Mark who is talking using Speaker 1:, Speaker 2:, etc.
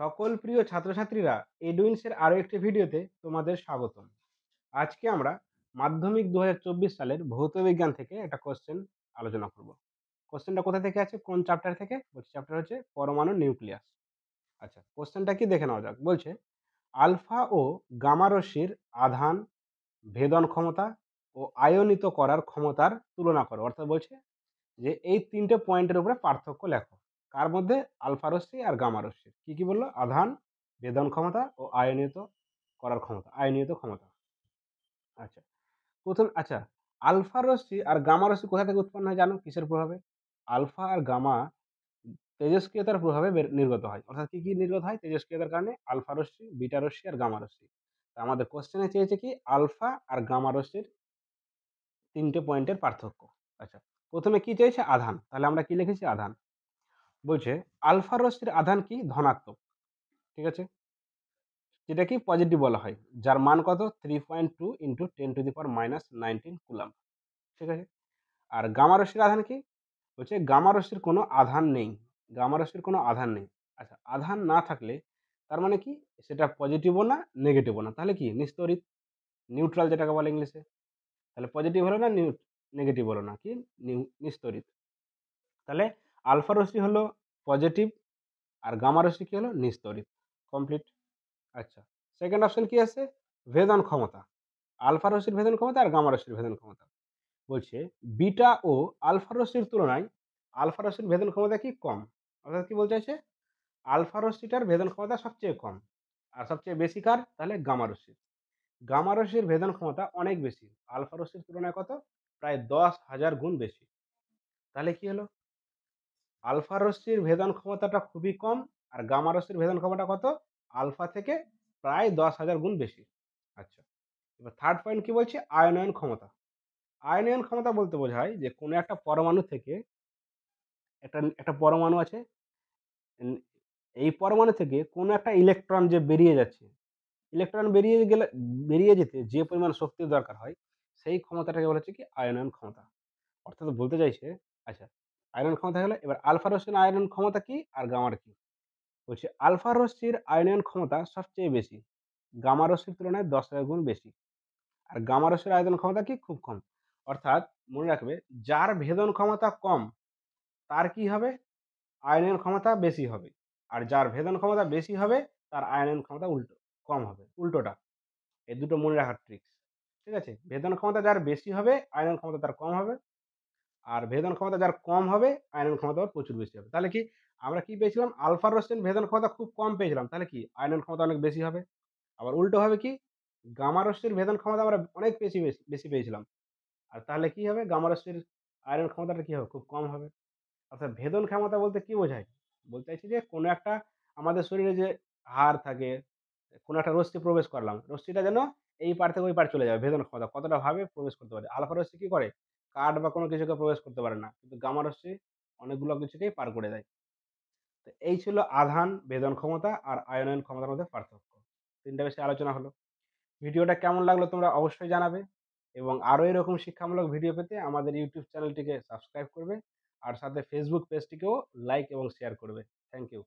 Speaker 1: সকল প্রিয় ছাত্রছাত্রীরা এডুইন্সের আরও একটি ভিডিওতে তোমাদের স্বাগতম। আজকে আমরা মাধ্যমিক 2024 সালের ভৌত বিজ্ঞান থেকে একটা কোশ্চেন আলোচনা করব। কোশ্চেনটা কোথা থেকে আছে, কোন চ্যাপ্টার থেকে? বলছে চ্যাপ্টার হচ্ছে পরমাণু নিউক্লিয়াস। আচ্ছা, কোশ্চেনটা কি দেখে নেওয়া যাক। বলছে আলফা ও গামা রশ্মির আধান, ভেদন ক্ষমতা ও আয়নিত করার ক্ষমতার তুলনা করো। অর্থাৎ বলছে যে এই তিনটে পয়েন্টের উপরে পার্থক্য লেখো। কার মধ্যে? আলফা রশ্মি আর গামা রশ্মি। কি কি বললো? আধান, বেদন ক্ষমতা ও আয়নিত করার ক্ষমতা, আয়নিত ক্ষমতা। আচ্ছা, আচ্ছা, আলফা রশ্মি আর গামা রশ্মি কোথা থেকে উৎপন্ন হয় জানো? কিসের প্রভাবে? আলফা আর গামা তেজস্ক্রিয়তার প্রভাবে নির্গত হয়। অর্থাৎ কি কি নির্গত হয় তেজস্ক্রিয়তার কারণে? আলফা রশ্মি, বিটা রশ্মি আর গামা রশ্মি। তা আমাদের কোশ্চেনে চেয়েছে কি আলফা আর গামা রশ্মির তিনটে পয়েন্টের পার্থক্য। আচ্ছা, প্রথমে কি চেয়েছে? আধান। তাহলে আমরা কি লিখেছি? আধান। বলছে আলফা রশ্মির আধান কি? ধনাত্মক। ঠিক আছে, যেটা কি পজিটিভ বলা হয়, যার মান কত? 3.2 ইন্টু 10⁻⁻19 কুলাম্ব। ঠিক আছে। আর গামা রশ্মির আধান কি? বলছে গামা রশ্মির কোনো আধান নেই। গামা রশ্মির কোনো আধান নেই। আচ্ছা, আধান না থাকলে তার মানে কি? সেটা পজিটিভও না, নেগেটিভও না। তাহলে কি? নিস্তড়িত, নিউট্রাল যেটাকে বলে ইংলিশে। তাহলে পজিটিভ হলো না, নেগেটিভ হলো না, কি? নিস্তড়িত। তাহলে আলফা রশ্মি হলো পজিটিভ আর গামা রশ্মি কি হলো? নিস্তড়িত। কমপ্লিট। আচ্ছা, সেকেন্ড অপশন কি আছে? ভেদন ক্ষমতা। আলফা রশ্মির ভেদন ক্ষমতা আর গামা রশ্মির ভেদন ক্ষমতা। বলছে বিটা ও আলফা রশ্মির তুলনায় আলফা রশ্মির ভেদন ক্ষমতা কি? কম। অর্থাৎ কি বলতে চাইছে? আলফা রশ্মিটার ভেদন ক্ষমতা সবচেয়ে কম। আর সবচেয়ে বেশি কার? তাহলে গামা রশ্মির। গামা রশ্মির ভেদন ক্ষমতা অনেক বেশি। আলফা রশ্মির তুলনায় কত? প্রায় 10,000 গুণ বেশি। তাহলে কি হলো? আলফা রশ্মির ভেদন ক্ষমতাটা খুবই কম আর গামা রশ্মির ভেদন ক্ষমতা কত? আলফা থেকে প্রায় 10,000 গুণ বেশি। আচ্ছা, এবার থার্ড পয়েন্ট কি বলছে? আয়নায়ন ক্ষমতা। আয়নায়ন ক্ষমতা বলতে বোঝায় যে কোনো একটা পরমাণু থেকে একটা একটা পরমাণু আছে, উম, এই পরমাণু থেকে কোনো একটা ইলেকট্রন যে বেরিয়ে যাচ্ছে, ইলেকট্রন বেরিয়ে যেতে যে পরিমাণ শক্তির দরকার হয়, সেই ক্ষমতাটাকে বলা হচ্ছে কি? আয়নায়ন ক্ষমতা। অর্থাৎ বলতে চাইছে, আচ্ছা, আয়নন ক্ষমতা হলো, এবার আলফা রশ্মির আয়নন ক্ষমতা কি আর গামার কি? বলছে আলফা রশ্মির আয়নন ক্ষমতা সবচেয়ে বেশি, গামা রশ্মির তুলনায় 10,000 গুণ বেশি। আর গামা রশ্মির আয়তন ক্ষমতা কি? খুব কম। অর্থাৎ মনে রাখবে, যার ভেদন ক্ষমতা কম তার কি হবে? আয়নন ক্ষমতা বেশি হবে। আর যার ভেদন ক্ষমতা বেশি হবে তার আয়নন ক্ষমতা কম হবে, উল্টোটা। এই দুটো মনে রাখার ট্রিক্স। ঠিক আছে, ভেদন ক্ষমতা যার বেশি হবে আয়নন ক্ষমতা তার কম হবে, আর ভেদন ক্ষমতা যার কম হবে আয়নন ক্ষমতা প্রচুর বেশি হবে। তাহলে কি আমরা কি পেয়েছিলাম? আলফা রশ্মির ভেদন ক্ষমতা খুব কম পেয়েছিলাম, তাহলে কি আয়নন ক্ষমতা অনেক বেশি হবে। আবার উল্টো হবে কি? গামা রশ্মির ভেদন ক্ষমতা আমরা অনেক বেশি বেশি বেশি পেয়েছিলাম, আর তাহলে কি হবে? গামা রশ্মির আয়নন ক্ষমতাটা কি হবে? খুব কম হবে। অর্থাৎ ভেদন ক্ষমতা বলতে কি বোঝায়? বলতে চাইছি যে কোনো একটা আমাদের শরীরে যে হাড় থাকে, কোনো একটা রশ্মি প্রবেশ করলাম, রশ্মিটা যেন এই পার থেকে ওই পার চলে যাবে। ভেদন ক্ষমতা কতটা ভাবে প্রবেশ করতে পারে। আলফা রশ্মি কি করে? কাঠ বা কোনো কিছুকে প্রবেশ করতে পারে না, কিন্তু গামা রশ্মি অনেকগুলো কিছুকেই পার করে দেয়। তো এই ছিল আধান, ভেদন ক্ষমতা আর আয়নায়ন ক্ষমতার মধ্যে পার্থক্য। তিনটা বেশি আলোচনা হলো। ভিডিওটা কেমন লাগলো তোমরা অবশ্যই জানাবে, এবং আরও এরকম শিক্ষামূলক ভিডিও পেতে আমাদের ইউটিউব চ্যানেলটিকে সাবস্ক্রাইব করবে, আর সাথে ফেসবুক পেজটিকেও লাইক এবং শেয়ার করবে। Thank you.